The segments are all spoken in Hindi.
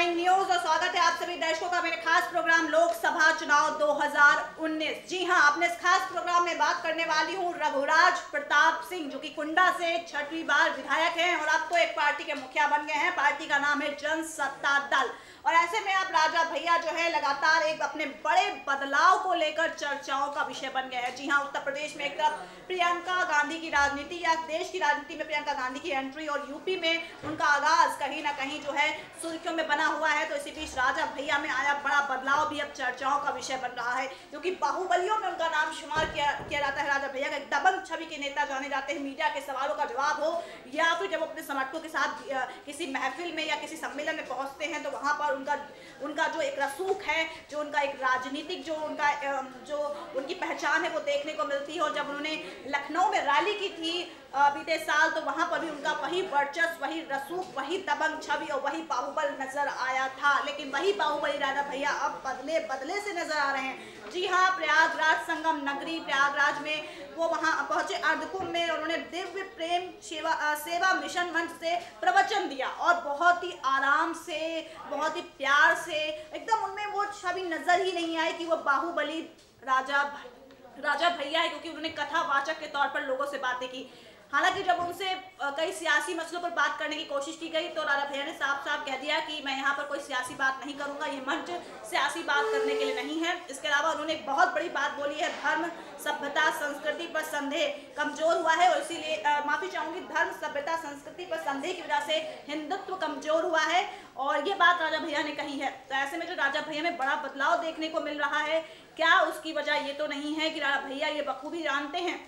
9 न्यूज और स्वागत है आप सभी दर्शकों का मेरे खास प्रोग्राम लोकसभा चुनाव 2019। जी हां, अपने इस खास प्रोग्राम में बात करने वाली हूं रघुराज प्रताप सिंह, जो कि कुंडा से 6वीं बार विधायक हैं और अब तो एक पार्टी के मुखिया बन गए हैं। पार्टी का नाम है जनसत्ता दल। और ऐसे में अब राजा भैया जो है लगातार एक अपने बड़े बदलाव को लेकर चर्चाओं का विषय बन गए हैं। जी हां, उत्तर प्रदेश में एक तरफ प्रियंका गांधी की राजनीति या देश की राजनीति में प्रियंका गांधी की एंट्री और यूपी में उनका आगाज कहीं ना कहीं जो है सुर्खियों में बना हुआ है, तो इसी बीच राजा भैया में आया बड़ा बदलाव भी अब चर्चाओं का विषय बन रहा है, क्योंकि बाहुबलियों में उनका नाम शुमार किया जाता है। राजा भैया का एक दबंग छवि के नेता जाने जाते हैं। मीडिया के सवालों का जवाब हो या फिर जब अपने समर्थकों के साथ किसी महफिल में या किसी सम्मेलन में पहुंचते हैं तो वहां पर उनका जो एक रसूख है, जो उनका एक राजनीतिक जो उनकी पहचान है वो देखने को मिलती है। और जब उन्होंने लखनऊ में रैली की थी बीते साल, तो वहां पर भी उनका वही वर्चस्व, वही रसूख, वही दबंग छवि और वही बाहुबल नजर आया था। लेकिन वही बाहुबली राजा भैया अब बदले से नजर आ रहे हैं। जी हाँ, प्रयागराज संगम नगरी प्रयागराज में वो वहां पहुंचे अर्धकुंभ में, उन्होंने दिव्य प्रेम सेवा मिशन मंच से प्रवचन दिया और बहुत ही आराम से, बहुत ही प्यार से, एकदम उनमें वो छवि नजर ही नहीं आई कि वो बाहुबली राजा भैया है, क्योंकि उन्होंने कथावाचक के तौर पर लोगों से बातें की। हालांकि जब उनसे कई सियासी मसलों पर बात करने की कोशिश की गई तो राजा भैया ने साफ साफ कह दिया कि मैं यहाँ पर कोई सियासी बात नहीं करूंगा, ये मंच सियासी बात करने के लिए नहीं है। इसके अलावा उन्होंने एक बहुत बड़ी बात बोली है, धर्म सभ्यता संस्कृति पर संदेह कमजोर हुआ है और इसीलिए माफी चाहूंगी, धर्म सभ्यता संस्कृति पर संदेह की वजह से हिंदुत्व कमजोर हुआ है, और ये बात राजा भैया ने कही है। तो ऐसे में जो राजा भैया में बड़ा बदलाव देखने को मिल रहा है, क्या उसकी वजह ये तो नहीं है कि राजा भैया ये बखूबी जानते हैं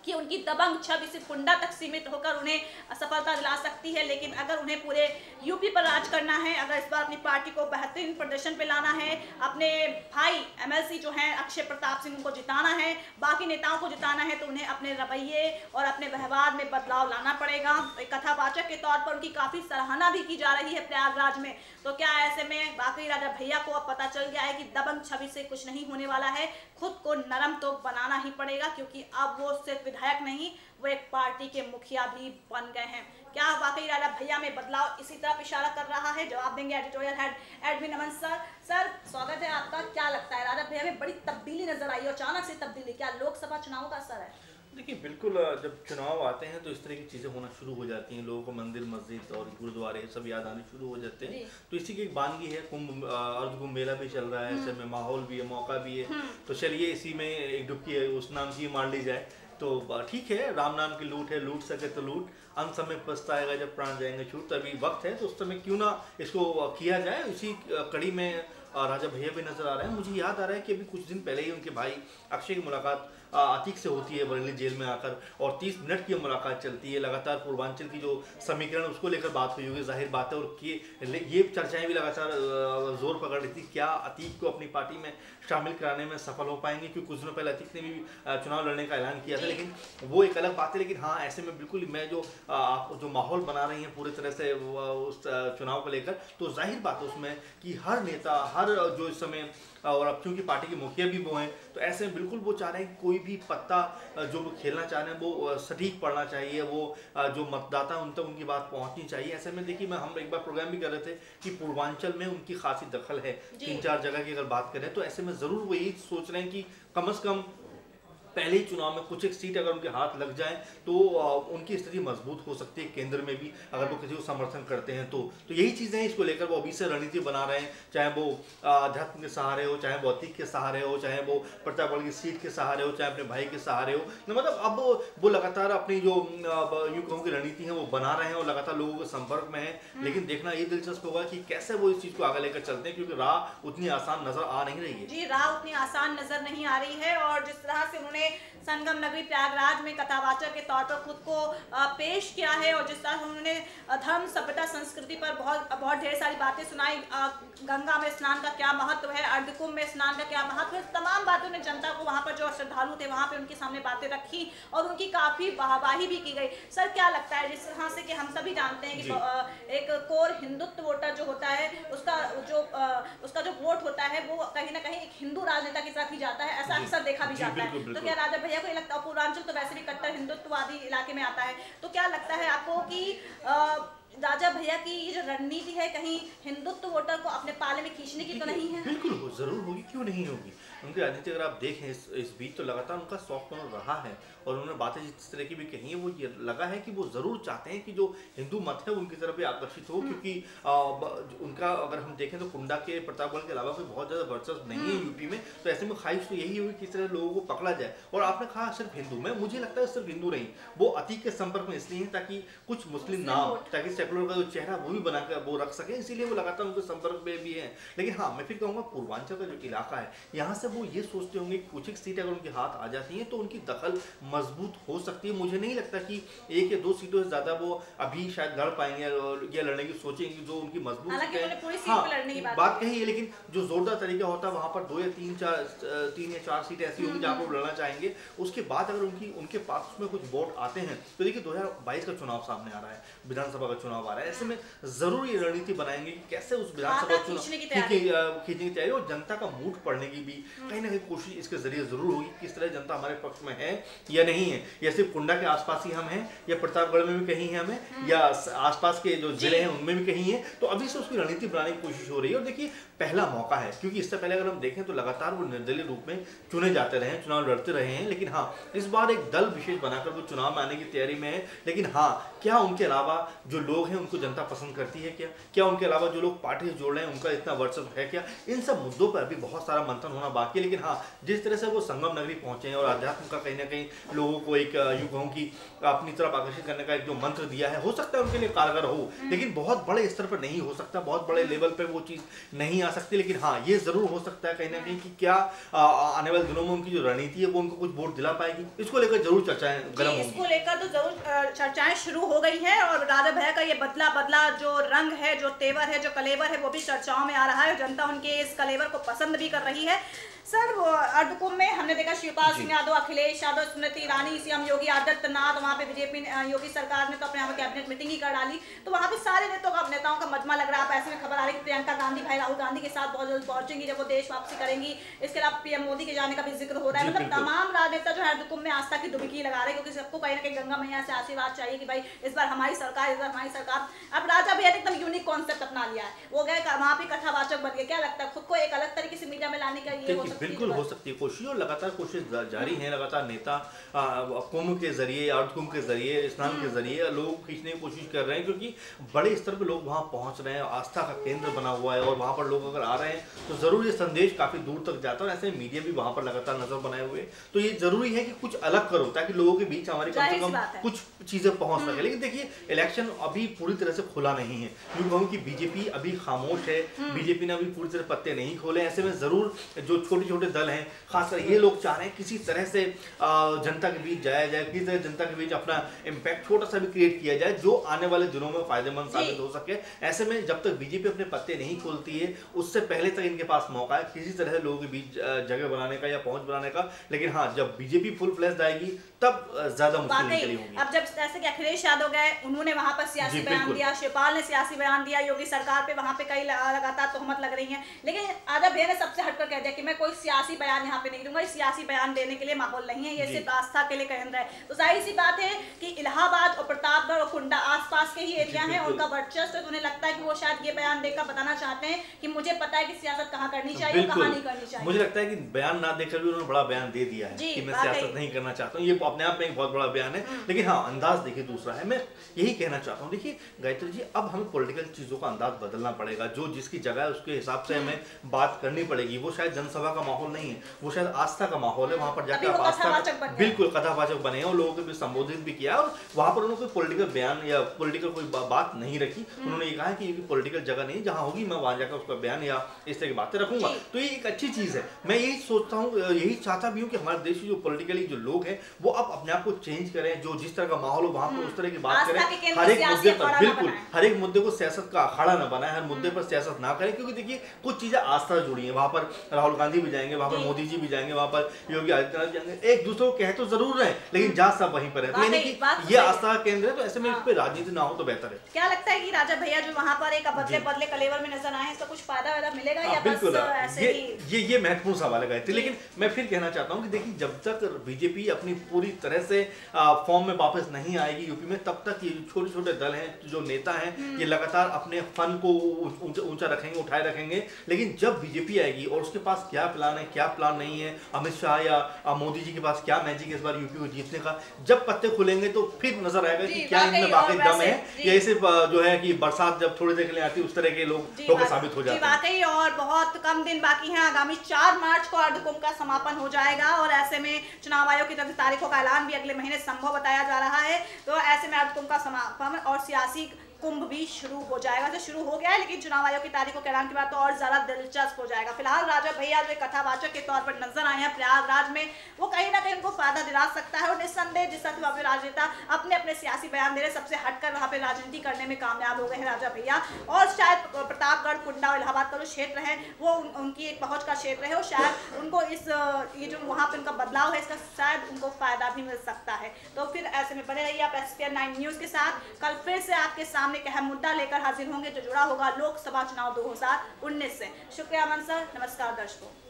कि उनकी दबंग छवि सिर्फ कुंडा तक सीमित होकर उन्हें सफलता दिला सकती है, लेकिन अगर उन्हें पूरे यूपी पर राज करना है, अगर इस बार अपनी पार्टी को बेहतरीन प्रदर्शन पे लाना है, अपने भाई एमएलसी जो हैं अक्षय प्रताप सिंह को जिताना है, बाकी नेताओं को जिताना है, तो उन्हें अपने रवैये और अपने व्यवहार में बदलाव लाना पड़ेगा। एक कथावाचक के तौर पर उनकी काफी सराहना भी की जा रही है प्रयागराज में। तो क्या ऐसे में बाकी राजा भैया को अब पता चल गया है कि दबंग छवि से कुछ नहीं होने वाला है, खुद को नरम तो बनाना ही पड़ेगा, क्योंकि अब वो सिर्फ विधायक नहीं, वो एक पार्टी के मुखिया भी बन गए हैं। क्या वाकई राजा भैया में बदलाव इसी तरफ इशारा कर रहा है? जवाब देंगे एडिटोरियल हेड एडविन अमन सर। सर, स्वागत है आपका। क्या लगता है राजा भैया में बड़ी तब्दीली नजर आई, और अचानक से तब्दीली, क्या लोकसभा चुनाव का असर है? देखिए, बिल्कुल, जब चुनाव आते हैं तो इस तरह की चीज़ें होना शुरू हो जाती हैं। लोगों को मंदिर मस्जिद और गुरुद्वारे सब याद आने शुरू हो जाते हैं। तो इसी की एक बानगी है, अर्धकुंभ मेला भी चल रहा है, ऐसे में माहौल भी है, मौका भी है, तो चलिए इसी में एक डुबकी है उस नाम की मार ली जाए। तो ठीक है, राम नाम की लूट है, लूट सके तो लूट, अंत समय पछताएगा जब प्राण जाएंगे छूट। अभी वक्त है तो उस समय क्यों ना इसको किया जाए। इसी कड़ी में राजा भैया भी नजर आ रहे हैं। मुझे याद आ रहा है कि अभी कुछ दिन पहले ही उनके भाई अक्षय की मुलाकात अतीक से होती है बरेली जेल में आकर, और 30 मिनट की मुलाकात चलती है। लगातार पूर्वांचल की जो समीकरण उसको लेकर बात हुई होगी, जाहिर बात है, और ये चर्चाएं भी लगातार जोर पकड़ रही थी, क्या अतीक को अपनी पार्टी में शामिल कराने में सफल हो पाएंगे, क्योंकि कुछ दिनों पहले अतीक ने भी चुनाव लड़ने का ऐलान किया था, लेकिन वो एक अलग बात है। लेकिन हाँ, ऐसे में बिल्कुल मैं आप जो माहौल बना रही हैं पूरी तरह से उस चुनाव को लेकर, तो जाहिर बात है उसमें कि हर नेता, हर जो इस समय, और अब क्योंकि पार्टी के मुखिया भी वो हैं, तो ऐसे में बिल्कुल वो चाह रहे हैं कि कोई भी पत्ता जो वो खेलना चाह रहे हैं वो सटीक पड़ना चाहिए, वो जो मतदाता उन तक उनकी बात पहुंचनी चाहिए। ऐसे में देखिए, हम एक बार प्रोग्राम भी कर रहे थे कि पूर्वांचल में उनकी खासी दखल है, 3-4 जगह की अगर बात करें, तो ऐसे में ज़रूर वो यही सोच रहे हैं कि कम से कम पहले ही चुनाव में कुछ एक सीट अगर उनके हाथ लग जाए तो उनकी स्थिति मजबूत हो सकती है केंद्र में भी, अगर वो किसी को समर्थन करते हैं तो यही चीज़ें हैं। इसको लेकर वो अभी से रणनीति बना रहे हैं, चाहे वो अध्यात्म के सहारे हो, चाहे भौतिक के सहारे हो, चाहे वो प्रतापगढ़ की सीट के सहारे हो, चाहे अपने भाई के सहारे हो। मतलब अब वो लगातार अपनी जो यूँ कहूँ की रणनीति है वो बना रहे हैं और लगातार लोगों के संपर्क में है। लेकिन देखना ये दिलचस्प होगा कि कैसे वो इस चीज़ को आगे लेकर चलते हैं, क्योंकि राह उतनी आसान नजर आ नहीं रही है। जी, राह उतनी आसान नजर नहीं आ रही है, और जिस तरह से उन्होंने संगम नगरी प्रयागराज में कथावाचक के तौर पर खुद को पेश किया है, और जिस तरह उन्होंने धर्म सभ्यता संस्कृति पर बहुत ढेर सारी बातें सुनाई, गंगा में स्नान का क्या महत्व है, अर्धकुंभ में स्नान का क्या महत्व है, तमाम बातों ने जनता को, वहां पर जो श्रद्धालु थे वहां पर उनके सामने बातें रखी और उनकी काफी वाहवाही भी की गई। सर, क्या लगता है, जिस तरह से कि हम सभी जानते हैं कि एक कोर हिंदुत्व वोटर जो होता है उसका जो वोट होता है वो कहीं ना कहीं एक हिंदू राजनेता की तरफ ही जाता है, ऐसा अक्सर देखा भी जाता है। तो क्या राजा भैया को ये लगता है, पूर्वांचल तो वैसे भी कट्टर हिंदुत्ववादी इलाके में आता है, तो क्या लगता है आपको कि राजा भैया की ये जो रणनीति है कहीं हिंदुत्व वोटर को अपने पाले में खींचने की तो नहीं है? बिल्कुल हो, जरूर होगी, क्यों नहीं होगी। उनकी राजनीति अगर आप देखें इस बीच तो लगातार उनका सॉफ्ट कॉर्नर रहा है और उन्होंने बातें जिस तरह की भी कही है वो ये लगा है कि वो जरूर चाहते हैं कि जो हिंदू मत है उनकी तरफ भी आकर्षित हो, क्योंकि उनका अगर हम देखें तो कुंडा के प्रतापगढ़ के अलावा कोई बहुत ज्यादा वर्चस्व नहीं है यूपी में, तो ऐसे में ख्वाहिश तो यही होगी किस तरह लोगों को पकड़ा जाए। और आपने कहा सिर्फ हिंदू, में मुझे लगता है सिर्फ हिंदू नहीं, वो अतीक के संपर्क में इसलिए है ताकि कुछ मुस्लिम नाम, ताकि सेकुलर का जो चेहरा वो भी बनाकर वो रख सके, इसीलिए वो लगातार उनके संपर्क में भी है। लेकिन हाँ, मैं फिर कहूँगा पूर्वांचल का जो इलाका है यहाँ से वो ये सोचते होंगे कि कुछ एक सीटें अगर उनके हाथ आ जाती हैं तो उनकी दखल मजबूत हो सकती है। मुझे नहीं लगता कि 1 या 2 सीटों से ज्यादा वो अभी शायद लड़ पाएंगे या लड़ने की सोचेंगे जो उनकी मजबूत बात कही है, लेकिन जो जोरदार तरीका होता है वहां पर 2 या 3 या 4 सीटें ऐसी होंगी जहाँ पर लड़ना चाहेंगे। उसके बाद अगर उनके पास उसमें कुछ वोट आते हैं तो देखिए 2022 का चुनाव सामने आ रहा है, विधानसभा का चुनाव आ रहा है, ऐसे में जरूर ये रणनीति बनाएंगे कि कैसे उस विधानसभा खींचने की तैयारी और जनता का मूड पढ़ने की भी कहीं ना कहीं कोशिश इसके जरिए जरूर होगी, किस तरह जनता हमारे पक्ष में है या नहीं है, या सिर्फ कुंडा के आसपास ही हम हैं या प्रतापगढ़ में भी कहीं है हमें या आसपास के जो जिले हैं उनमें भी कहीं है। तो अभी से उसकी रणनीति बनाने की कोशिश हो रही है और देखिए पहला मौका है, क्योंकि इससे पहले अगर हम देखें तो लगातार वो निर्दलीय रूप में चुने जाते रहे हैं, चुनाव लड़ते रहे हैं, लेकिन हाँ इस बार एक दल विशेष बनाकर वो चुनाव में आने की तैयारी में है। लेकिन हाँ, क्या उनके अलावा जो लोग हैं उनको जनता पसंद करती है क्या उनके अलावा जो लोग पार्टी से जोड़ रहे हैं उनका इतना वर्चस्व है क्या, इन सब मुद्दों पर अभी बहुत सारा मंथन होना बाकी है। लेकिन हाँ, जिस तरह से वो संगम नगरी पहुंचे हैं और अध्यात्म का कहीं ना कहीं लोगों को एक यूं कहूं कि अपनी तरफ आकर्षित करने का एक जो मंत्र दिया है, हो सकता है उनके लिए कारगर हो, लेकिन बहुत बड़े स्तर पर नहीं हो सकता, बहुत बड़े लेवल पर वो चीज नहीं आ सकती। लेकिन हाँ, ये जरूर हो सकता है कहीं ना कहीं कि क्या आने वाले दिनों में उनकी जो रणनीति है वो उनको कुछ वोट दिला पाएगी, इसको लेकर जरूर चर्चाएं गर्म होंगी। इसको लेकर तो जरूर चर्चाएं शुरू हो गई है और राजा भैया का ये बदला जो रंग है, जो तेवर है, जो कलेवर है, वो भी चर्चाओं में आ रहा है। जनता उनके इस कलेवर को पसंद भी कर रही है। सर, अर्धकुंभ में हमने देखा शिवपाल सिंह यादव, अखिलेश यादव, स्मृति ईरानी, सीएम योगी आदित्यनाथ, वहाँ पे बीजेपी योगी सरकार ने तो अपने यहाँ कैबिनेट मीटिंग ही कर डाली, तो वहाँ पे सारे नेताओं का मजमा लग रहा है। ऐसे में खबर आ रही है प्रियंका गांधी भाई राहुल गांधी के साथ बहुत जल्द पहुंचेंगी जब वो देश वापसी करेंगी। इसके अलावा पीएम मोदी के जाने का भी जिक्र हो रहा है। मतलब तमाम राजनेता जो है अर्धकुंभ में आस्था की डुबकी लगा रहे हैं, क्योंकि सबको कहीं ना कहीं गंगा मैया से आशीर्वाद चाहिए कि भाई इस बार हमारी सरकार। अब राजा भैया ने एकदम यूनिक कॉन्सेप्ट अपना लिया है, वो गए वहाँ पे कथावाचक बन गए। क्या लगता है, खुद को एक अलग तरीके से मीडिया में लाने का ये हो सकती है? बिल्कुल हो सकती है कोशिश, और लगातार कोशिश जारी है। लगातार नेता कुंभ के जरिए, अर्धकुंभ के जरिए, स्नान के जरिए लोगों को खींचने की कोशिश कर रहे हैं, क्योंकि बड़े स्तर पे लोग वहां पहुंच रहे हैं, आस्था का केंद्र बना हुआ है और वहां पर लोग अगर आ रहे हैं तो जरूर ये संदेश काफी दूर तक जाता है। और ऐसे मीडिया भी वहां पर लगातार नजर बनाए हुए, तो ये जरूरी है कि कुछ अलग करो ताकि लोगों के बीच हमारी कम से कम कुछ चीजें पहुंच सके। लेकिन देखिए इलेक्शन अभी पूरी तरह से खुला नहीं है, यूं कहूं कि बीजेपी अभी खामोश है, बीजेपी ने अभी पूरी तरह पत्ते नहीं खोले। ऐसे में जरूर जो छोटे छोटे दल हैं, खासकर ये लोग चाह रहे हैं किसी तरह से जनता के बीच जाया जाए, किसी तरह जनता के बीच अपना इम्पैक्ट छोटा सा भी क्रिएट किया जाए जो आने वाले दिनों में फायदेमंद साबित हो सके। ऐसे में जब तक बीजेपी अपने पत्ते नहीं खोलती है उससे पहले तक इनके पास मौका है किसी तरह से लोगों के बीच जगह बनाने का या पहुंच बनाने का। लेकिन हाँ, जब बीजेपी फुल फ्लैश आएगी तब ज्यादा मुश्किल निकली होगी। अब जब जैसे कि अखिलेश यादव गए, उन्होंने वहां पर सियासी बयान दिया, शिवपाल ने सियासी बयान दिया, योगी सरकार पे वहां पे कई लगातार तोहमत लग रही है। लेकिन राजा भैया ने सबसे हटकर कह दिया कि मैं कोई सियासी बयान यहाँ पे नहीं दूंगा, सियासी बयान देने के लिए माहौल नहीं है, ये सिर्फ आस्था के लिए केंद्र है। तो जाहिर सी बात है कि इलाहाबाद और प्रतापगढ़ और कुंडा आसपास के ही एरिया हैं, उनका वर्चस्व, तो उन्हें लगता है कि वो शायद ये बयान देकर बताना चाहते हैं कि मुझे पता है कि सियासत कहाँ करनी चाहिए और कहाँ नहीं करनी चाहिए। मुझे लगता है कि बयान ना देकर भी उन्होंने बड़ा बयान दे दिया है कि मैं सियासत नहीं करना चाहता हूँ, ये अपने आप में एक बहुत बड़ा बयान है। लेकिन हाँ, अंदाज देखिए दूसरा है। मैं यही कहना चाहता हूँ, देखिए गायत्री जी, अब हमें पॉलिटिकल चीजों का अंदाज बदलना पड़ेगा। जो जिसकी जगह है उसके हिसाब से हमें बात करनी पड़ेगी। वो शायद जनसभा का माहौल नहीं है, वो शायद आस्था का माहौल है। वहां पर जाकर आप आस्था बिल्कुल कथावाचक बने और लोगों को भी संबोधित भी किया और वहां पर उन्होंने कोई पॉलिटिकल बयान या पॉलिटिकल कोई बात नहीं रखी। उन्होंने ये कहा कि ये पॉलिटिकल जगह नहीं, जहां होगी मैं वहां जाकर उसका बयान या इस तरह की बातें रखूंगा। तो ये एक अच्छी चीज है। मैं यही सोचता हूँ, यही चाहता भी हूँ कि हमारे देश के जो पॉलिटिकली जो लोग हैं वो अब अपने आप को चेंज करें, जो जिस तरह का माहौल हो वहां पर उस तरह की बात करें। हर एक मुद्दे पर बिल्कुल हर एक मुद्दे को सियासत का अखाड़ा न बनाए, हर मुद्दे पर सियासत ना करें, क्योंकि देखिए कुछ चीजें आस्था जुड़ी है। वहां पर राहुल गांधी भी जाएंगे, वहां पर मोदी जी भी जाएंगे, वहां पर योगी आदित्यनाथ जाएंगे, एक दूसरे को कह तो जरूर रहे लेकिन जा सब वहीं पर है, तो यानी कि ये आस्था केंद्र है, तो ऐसे में इस पे राजनीति ना हो तो बेहतर है। क्या लगता है कि राजा भैया जो वहाँ पर एक बदले बदले कलेवर में नजर आए, इसका कुछ फायदा मिलेगा या बिल्कुल बस ऐसे ही? ये महत्वपूर्ण सवाल है गायत्री, लेकिन मैं फिर कहना चाहता हूँ कि देखिए जब तक बीजेपी अपनी पूरी तरह से फॉर्म में वापस नहीं आएगी यूपी में, तब तक ये छोटे छोटे दल हैं, जो नेता हैं, ये लगातार अपने फन को ऊंचा रखेंगे, उठाए रखेंगे। लेकिन जब बीजेपी आएगी और उसके पास क्या प्लान है, क्या प्लान नहीं है, अमित शाह या मोदी जी के पास क्या मैजिक है इस बार यूपी को जीतने का, जब पत्ते खुलेंगे तो फिर नजर आएगा कि क्या इनमें वाकई दम है या इसे जो है कि बरसात जब थोड़ी देर के लिए आती है उस तरह के लोग होकर साबित हो जाते हैं। वाकई, और बहुत कम दिन बाकी हैं, आगामी 4 मार्च को अर्धकुंभ का समापन हो जाएगा और ऐसे में चुनाव आयोग की तरफ से तारीखों का ऐलान भी अगले महीने संभव बताया जा रहा है। तो ऐसे में अर्धकुंभ का समापन और सियासी कुंभ भी शुरू हो जाएगा, जो शुरू हो गया है, लेकिन चुनाव आयोग की तारीखों के ऐलान के बाद तो और ज्यादा दिलचस्प हो जाएगा। फिलहाल राजा भैया जो कथावाचक के तौर पर नजर आए हैं प्रयागराज में, वो कहीं ना कहीं उनको फायदा दिला सकता है और निस्संदेह जिस तरह वहाँ पे राजनेता अपने अपने सियासी बयान दे रहे, सबसे हटकर वहाँ पे राजनीति करने में कामयाब हो गए हैं राजा भैया। और शायद प्रतापगढ़, कुंडा, इलाहाबाद का जो क्षेत्र है वो उनकी एक पहुंच का क्षेत्र है और शायद उनको ये जो वहाँ पे उनका बदलाव है, इसका शायद उनको फायदा भी मिल सकता है। तो फिर ऐसे में बने रहिए आप SPN 9 न्यूज के साथ। कल फिर से आपके सामने एक अहम मुद्दा लेकर हाजिर होंगे जो जुड़ा होगा लोकसभा चुनाव 2019 से। शुक्रिया अमन सर, नमस्कार दर्शकों।